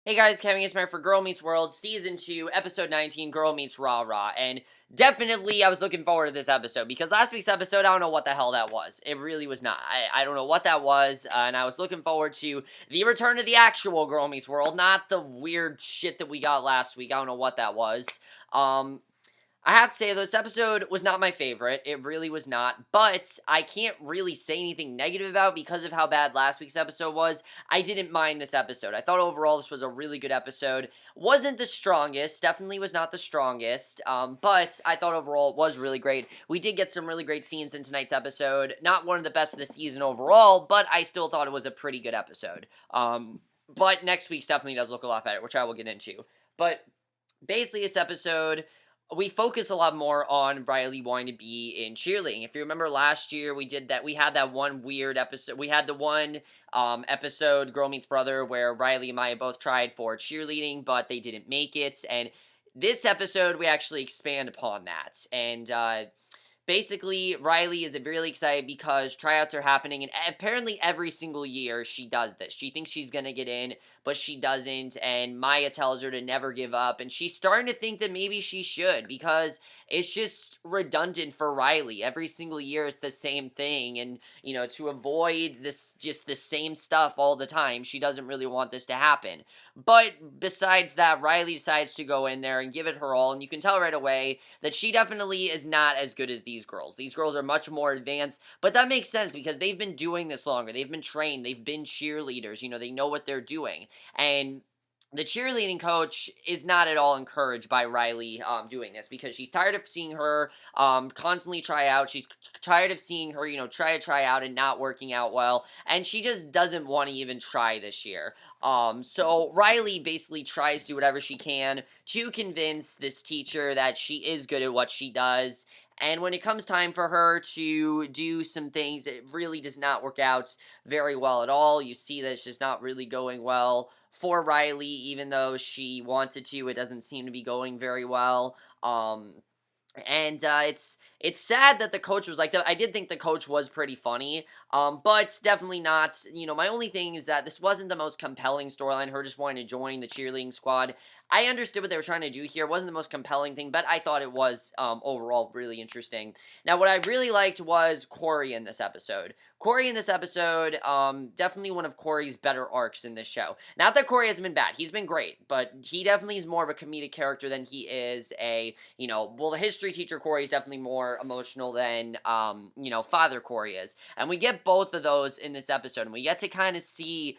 Hey guys, Kevin Ismail for Girl Meets World, Season 2, Episode 19, Girl Meets Rah Rah, and definitely I was looking forward to this episode, because last week's episode, I don't know what the hell that was. It really was not. I don't know what that was, and I was looking forward to the return of the actual Girl Meets World, not the weird shit that we got last week. I don't know what that was. Um, I have to say, this episode was not my favorite. It really was not. But I can't really say anything negative about it because of how bad last week's episode was. I didn't mind this episode. I thought overall this was a really good episode. Wasn't the strongest. Definitely was not the strongest. But I thought overall it was really great. We did get some really great scenes in tonight's episode. Not one of the best of the season overall, but I still thought it was a pretty good episode. But next week's definitely does look a lot better, which I will get into. But basically, this episode, we focus a lot more on Riley wanting to be in cheerleading. If you remember last year, we had that one weird episode. We had the one episode, Girl Meets Brother, where Riley and Maya both tried for cheerleading, but they didn't make it. And this episode, we actually expand upon that. And basically, Riley is really excited because tryouts are happening, and apparently every single year she does this. She thinks she's gonna get in, but she doesn't, and Maya tells her to never give up, and she's starting to think that maybe she should, because it's just redundant for Riley. Every single year is the same thing, and, to avoid this, just the same stuff all the time, she doesn't really want this to happen. But besides that, Riley decides to go in there and give it her all, and you can tell right away that she definitely is not as good as these girls. These girls are much more advanced, but that makes sense because they've been doing this longer. They've been trained. They've been cheerleaders. They know what they're doing. And the cheerleading coach is not at all encouraged by Riley doing this, because she's tired of seeing her constantly try out. She's tired of seeing her, try out and not working out well, and she just doesn't want to even try this year. So Riley basically tries to do whatever she can to convince this teacher that she is good at what she does. And when it comes time for her to do some things, it really does not work out very well at all. You see that it's just not really going well for Riley, even though she wants it to. It doesn't seem to be going very well. And it's sad that the coach was like that. I did think the coach was pretty funny, but definitely not. My only thing is that this wasn't the most compelling storyline. Her just wanting to join the cheerleading squad. I understood what they were trying to do here. It wasn't the most compelling thing, but I thought it was overall really interesting. Now, what I really liked was Corey in this episode. Corey in this episode, definitely one of Corey's better arcs in this show. Not that Corey hasn't been bad. He's been great, but he definitely is more of a comedic character than he is the history teacher Corey is definitely more emotional than, Father Corey is. And we get both of those in this episode, and we get to kind of see,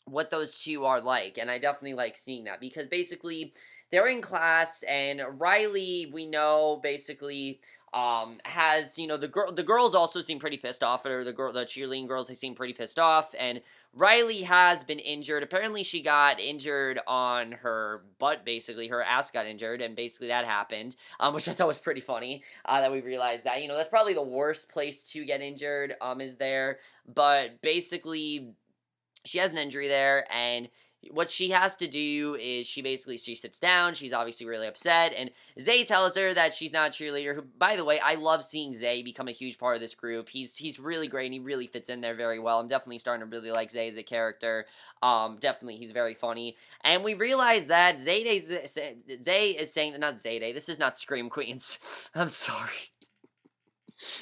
what those two are like, and I definitely like seeing that, because basically they're in class, and Riley, we know, basically has, the girls also seem pretty pissed off at her. The cheerleading girls, they seem pretty pissed off, and Riley has been injured. Apparently she got injured on her butt. Basically her ass got injured, and basically that happened, which I thought was pretty funny, that we realized that. That's probably the worst place to get injured, is there. But basically she has an injury there, and what she has to do is she sits down. She's obviously really upset, and Zay tells her that she's not a cheerleader. Who, by the way, I love seeing Zay become a huge part of this group. He's really great, and he really fits in there very well. I'm definitely starting to really like Zay as a character. Definitely he's very funny, and we realize that Zay is saying, not Zayday. This is not Scream Queens. I'm sorry.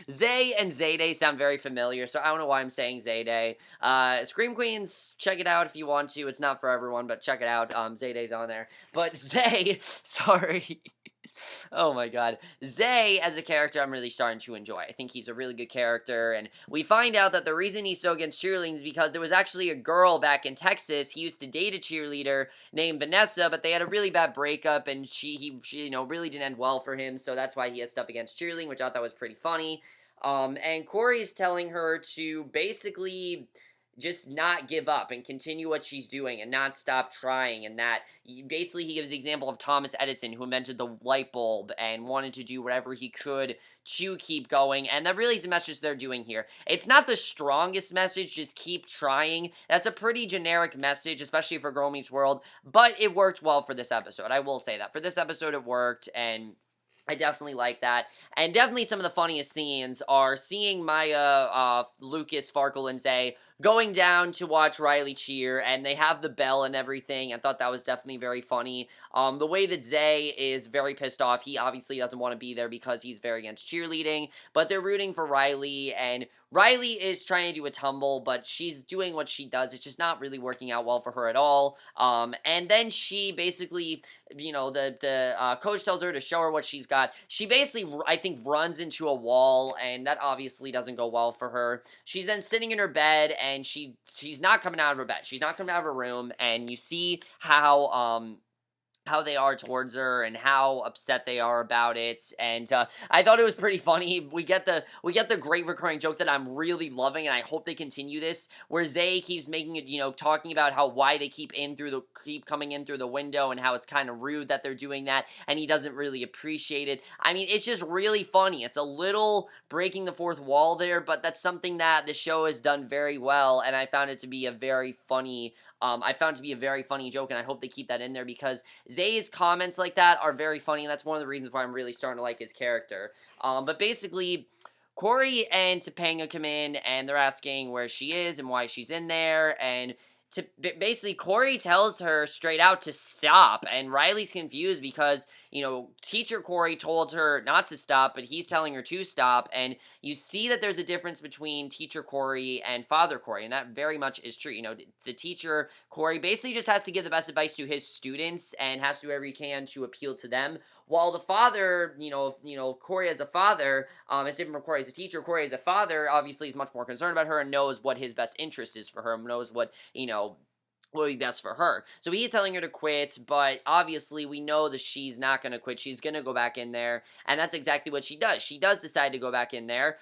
Zay and Zayday sound very familiar, so I don't know why I'm saying Zayday. Scream Queens, check it out if you want to. It's not for everyone, but check it out. Zayday's on there. But Zay, sorry. Oh my god. Zay, as a character, I'm really starting to enjoy. I think he's a really good character, and we find out that the reason he's so against cheerleading is because there was actually a girl back in Texas. He used to date a cheerleader named Vanessa, but they had a really bad breakup, and she really didn't end well for him, so that's why he has stuff against cheerleading, which I thought was pretty funny. And Corey's telling her to basically just not give up and continue what she's doing and not stop trying, and that basically he gives the example of Thomas Edison, who invented the light bulb and wanted to do whatever he could to keep going, and that really is the message they're doing here. It's not the strongest message, just keep trying. That's a pretty generic message, especially for Girl Meets World, but it worked well for this episode. I will say that. For this episode, it worked, and I definitely like that. And definitely some of the funniest scenes are seeing Maya, Lucas, Farkle, and Zay going down to watch Riley cheer, and they have the bell and everything. I thought that was definitely very funny. The way that Zay is very pissed off, he obviously doesn't want to be there because he's very against cheerleading, but they're rooting for Riley, and Riley is trying to do a tumble, but she's doing what she does. It's just not really working out well for her at all. And then she basically, the coach tells her to show her what she's got. She basically, I think, runs into a wall, and that obviously doesn't go well for her. She's then sitting in her bed, and she's not coming out of her bed. She's not coming out of her room, and you see how they are towards her and how upset they are about it. And I thought it was pretty funny. We get the great recurring joke that I'm really loving, and I hope they continue this, where Zay keeps making it, talking about why they keep coming in through the window, and how it's kind of rude that they're doing that, and he doesn't really appreciate it. I mean, it's just really funny. It's a little breaking the fourth wall there, but that's something that the show has done very well, and I found it to be a very funny joke, and I hope they keep that in there, because Zay's comments like that are very funny, and that's one of the reasons why I'm really starting to like his character. But basically, Corey and Topanga come in, and they're asking where she is and why she's in there, and basically, Corey tells her straight out to stop, and Riley's confused because, teacher Corey told her not to stop, but he's telling her to stop, and you see that there's a difference between teacher Corey and father Corey, and that very much is true. The teacher Corey basically just has to give the best advice to his students and has to do whatever he can to appeal to them, while the father, Corey as a father, is different from Corey as a teacher. Corey as a father obviously is much more concerned about her and knows what his best interest is for her, and knows what would be best for her. So he's telling her to quit, but obviously we know that she's not going to quit. She's going to go back in there, and that's exactly what she does. She does decide to go back in there,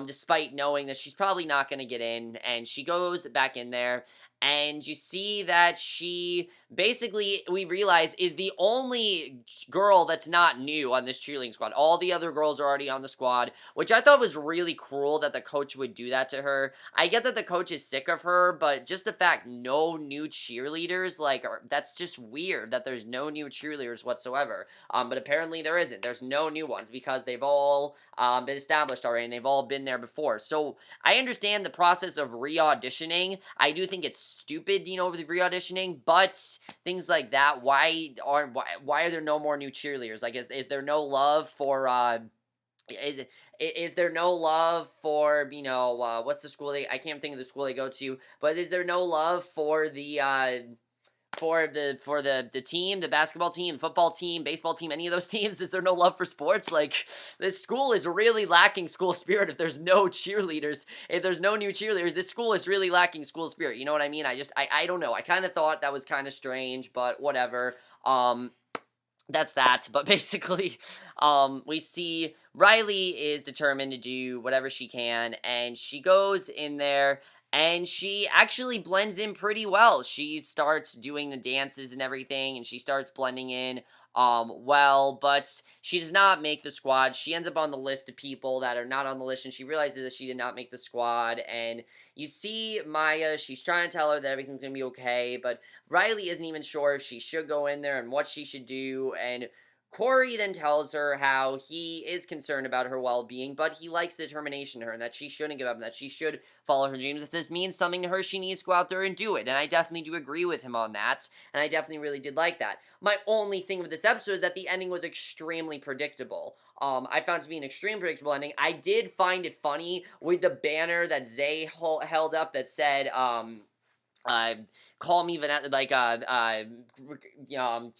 despite knowing that she's probably not going to get in, and she goes back in there, and you see that she basically, we realize, is the only girl that's not new on this cheerleading squad. All the other girls are already on the squad, which I thought was really cruel that the coach would do that to her. I get that the coach is sick of her, but just the fact no new cheerleaders, that's just weird that there's no new cheerleaders whatsoever. But apparently there isn't. There's no new ones because they've all been established already, and they've all been there before. So I understand the process of re-auditioning. I do think it's stupid, with the re-auditioning, but things like that, why are there no more new cheerleaders? Like, is there no love for, is there no love for, what's the school I can't think of the school they go to, but is there no love for the team, the basketball team, football team, baseball team, any of those teams? Is there no love for sports? Like, this school is really lacking school spirit if there's no cheerleaders. If there's no new cheerleaders, this school is really lacking school spirit. You know what I mean? I don't know. I kind of thought that was kind of strange, but whatever. That's that. But basically, we see Riley is determined to do whatever she can, and she goes in there, and she actually blends in pretty well. She starts doing the dances and everything, and she starts blending in well, but she does not make the squad. She ends up on the list of people that are not on the list, and she realizes that she did not make the squad. And you see Maya, she's trying to tell her that everything's gonna be okay, but Riley isn't even sure if she should go in there and what she should do. And Corey then tells her how he is concerned about her well-being, but he likes the determination in her, and that she shouldn't give up, and that she should follow her dreams. If this means something to her, she needs to go out there and do it, and I definitely do agree with him on that, and I definitely really did like that. My only thing with this episode is that the ending was extremely predictable. I found it to be an extremely predictable ending. I did find it funny with the banner that Zay held up that said, uh, call me Vanessa,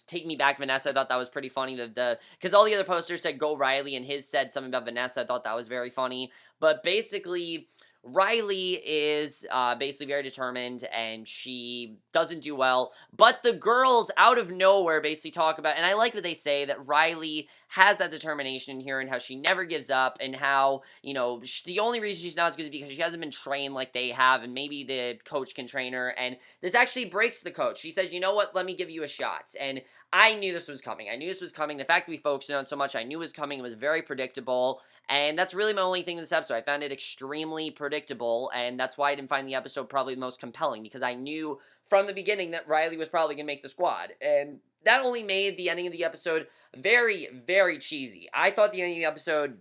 take me back, Vanessa. I thought that was pretty funny. Because all the other posters said go Riley, and his said something about Vanessa. I thought that was very funny. But basically, Riley is basically very determined, and she doesn't do well. But the girls, out of nowhere, basically talk about, and I like what they say, that Riley has that determination here, and how she never gives up, and how, the only reason she's not as good is because she hasn't been trained like they have, and maybe the coach can train her, and this actually breaks the coach. She says, you know what, let me give you a shot, and I knew this was coming. I knew this was coming. The fact that we focused on it so much, I knew it was coming. It was very predictable, and that's really my only thing in this episode. I found it extremely predictable, and that's why I didn't find the episode probably the most compelling, because I knew from the beginning that Riley was probably going to make the squad, and that only made the ending of the episode very, very cheesy. I thought the ending of the episode,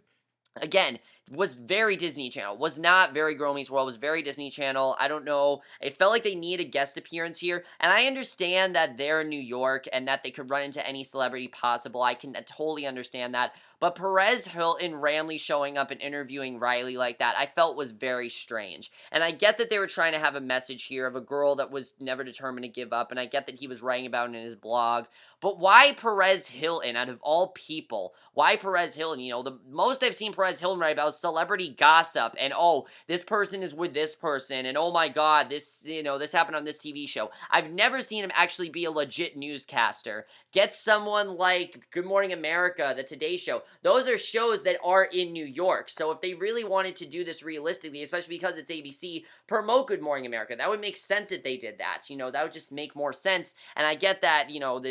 again, was very Disney Channel. Was not very Girl Meets World. Was very Disney Channel. I don't know. It felt like they needed a guest appearance here. And I understand that they're in New York and that they could run into any celebrity possible. I can totally understand that. But Perez Hilton randomly showing up and interviewing Riley like that, I felt was very strange. And I get that they were trying to have a message here of a girl that was never determined to give up. And I get that he was writing about it in his blog. But why Perez Hilton, out of all people? Why Perez Hilton? You know, the most I've seen Perez Hilton write about is celebrity gossip, and oh, this person is with this person, and oh my god, this, you know, this happened on this TV show. I've never seen him actually be a legit newscaster. Get someone like Good Morning America, The Today Show. Those are shows that are in New York, so if they really wanted to do this realistically, especially because it's ABC, promote Good Morning America. That would make sense if they did that. You know, that would just make more sense, and I get that, you know,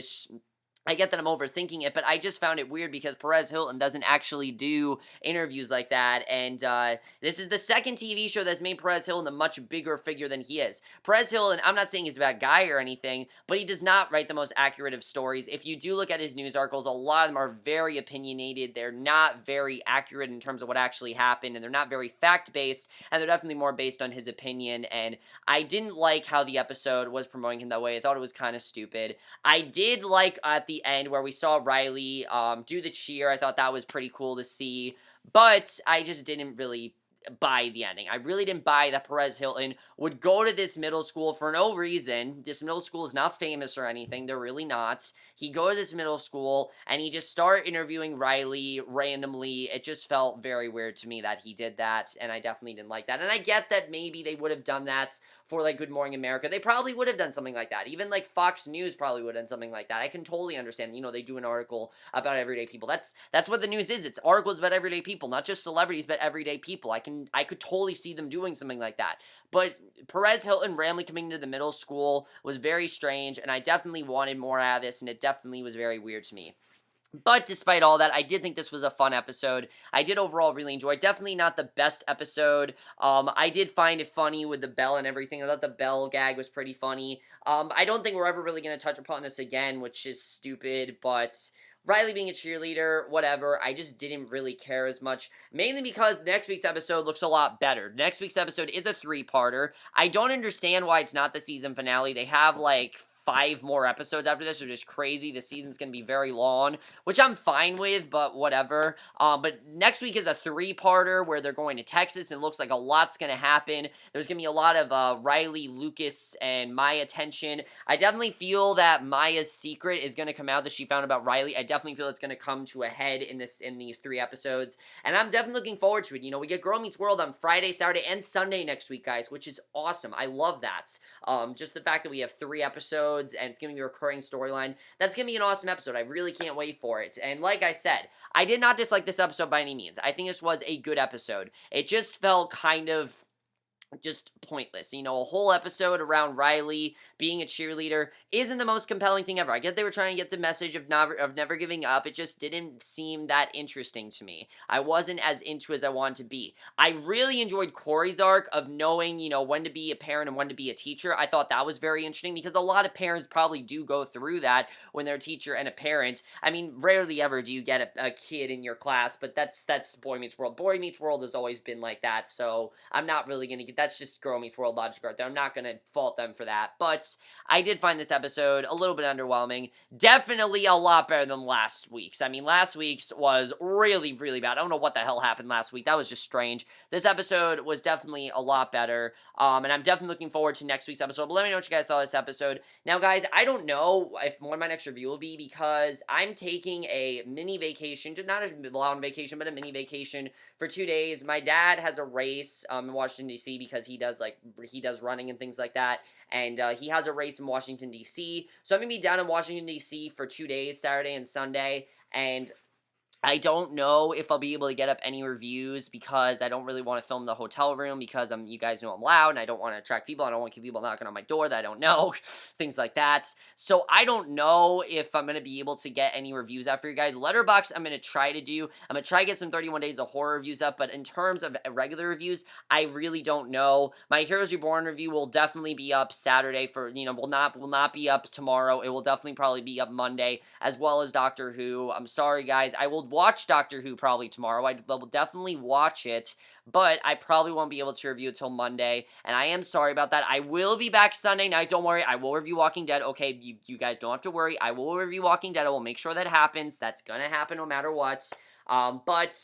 I get that I'm overthinking it, but I just found it weird because Perez Hilton doesn't actually do interviews like that, and this is the second TV show that's made Perez Hilton a much bigger figure than he is. Perez Hilton, I'm not saying he's a bad guy or anything, but he does not write the most accurate of stories. If you do look at his news articles, a lot of them are very opinionated. They're not very accurate in terms of what actually happened, and they're not very fact-based, and they're definitely more based on his opinion, and I didn't like how the episode was promoting him that way. I thought it was kind of stupid. I did like at the end where we saw Riley do the cheer. I thought that was pretty cool to see, but I just didn't really buy the ending. I really didn't buy that Perez Hilton would go to this middle school for no reason. This middle school is not famous or anything. They're really not. He go to this middle school and he just start interviewing Riley randomly. It just felt very weird to me that he did that, and I definitely didn't like that. And I get that maybe they would have done that for like Good Morning America. They probably would have done something like that. Even like Fox News probably would have done something like that. I can totally understand. You know, they do an article about everyday people. That's what the news is. It's articles about everyday people, not just celebrities, but everyday people. I could totally see them doing something like that. But Perez Hilton randomly coming to the middle school was very strange, and I definitely wanted more out of this, and it definitely was very weird to me. But despite all that, I did think this was a fun episode. I did overall really enjoy it. Definitely not the best episode. I did find it funny with the bell and everything. I thought the bell gag was pretty funny. I don't think we're ever really going to touch upon this again, which is stupid, but Riley being a cheerleader, whatever, I just didn't really care as much, mainly because next week's episode looks a lot better. Next week's episode is a three-parter. I don't understand why it's not the season finale. They have, like, 5 more episodes after this, which is crazy. The season's going to be very long, which I'm fine with, but whatever. But next week is a 3-parter where they're going to Texas, and it looks like a lot's going to happen. There's going to be a lot of Riley, Lucas, and Maya tension. I definitely feel that Maya's secret is going to come out that she found about Riley. I definitely feel it's going to come to a head in these 3 episodes, and I'm definitely looking forward to it. You know, we get Girl Meets World on Friday, Saturday, and Sunday next week, guys, which is awesome. I love that. Just the fact that we have 3 episodes, and it's going to be a recurring storyline. That's going to be an awesome episode. I really can't wait for it. And like I said, I did not dislike this episode by any means. I think this was a good episode. It just felt kind of just pointless. You know, a whole episode around Riley being a cheerleader isn't the most compelling thing ever. I get they were trying to get the message of never giving up. It just didn't seem that interesting to me. I wasn't as into as I wanted to be. I really enjoyed Corey's arc of knowing, you know, when to be a parent and when to be a teacher. I thought that was very interesting because a lot of parents probably do go through that when they're a teacher and a parent. I mean, rarely ever do you get a kid in your class, but that's Boy Meets World. Boy Meets World has always been like that, so I'm not really going to get that's just Girl Meets World logic right there. I'm not going to fault them for that, but I did find this episode a little bit underwhelming. Definitely a lot better than last week's. I mean, last week's was really, really bad. I don't know what the hell happened last week. That was just strange. This episode was definitely a lot better, and I'm definitely looking forward to next week's episode, but let me know what you guys thought of this episode. Now, guys, I don't know if when my next review will be because I'm taking a mini vacation, not a long vacation, but a mini vacation for 2 days. My dad has a race in Washington, D.C. because he does running and things like that, and he has a race in Washington, D.C., so I'm going to be down in Washington, D.C. for 2 days, Saturday and Sunday, and I don't know if I'll be able to get up any reviews because I don't really want to film the hotel room because you guys know I'm loud and I don't want to attract people. I don't want to keep people knocking on my door that I don't know, things like that. So I don't know if I'm going to be able to get any reviews out for you guys. Letterboxd, I'm going to try to do. I'm going to try to get some 31 Days of Horror reviews up, but in terms of regular reviews, I really don't know. My Heroes Reborn review will definitely be up Saturday for, you know, will not be up tomorrow. It will definitely probably be up Monday, as well as Doctor Who. I'm sorry, guys. I will watch Doctor Who probably tomorrow. I will definitely watch it, but I probably won't be able to review it till Monday, and I am sorry about that. I will be back Sunday night, don't worry. I will review Walking Dead. Okay, you guys don't have to worry. I will review Walking Dead. I will make sure that happens. That's gonna happen no matter what. But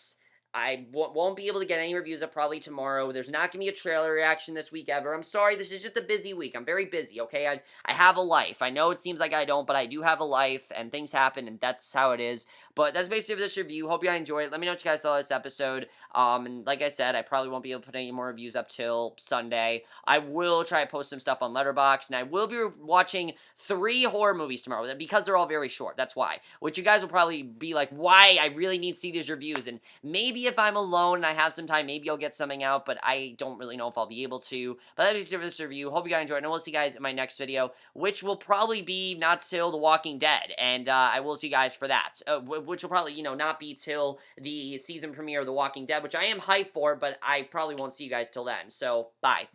I won't be able to get any reviews up probably tomorrow. There's not going to be a trailer reaction this week ever. I'm sorry, this is just a busy week. I'm very busy, okay? I have a life. I know it seems like I don't, but I do have a life, and things happen, and that's how it is. But that's basically this review. Hope you guys enjoyed it. Let me know what you guys thought of this episode. And like I said, I probably won't be able to put any more reviews up till Sunday. I will try to post some stuff on Letterboxd, and I will be watching 3 horror movies tomorrow, because they're all very short. That's why. Which you guys will probably be like, why? I really need to see these reviews, and maybe if I'm alone and I have some time, maybe I'll get something out, but I don't really know if I'll be able to. But that's it for this review. Hope you guys enjoyed, and we'll see you guys in my next video, which will probably be not till The Walking Dead, and I will see you guys for that, which will probably, not be till the season premiere of The Walking Dead, which I am hyped for, but I probably won't see you guys till then, so bye.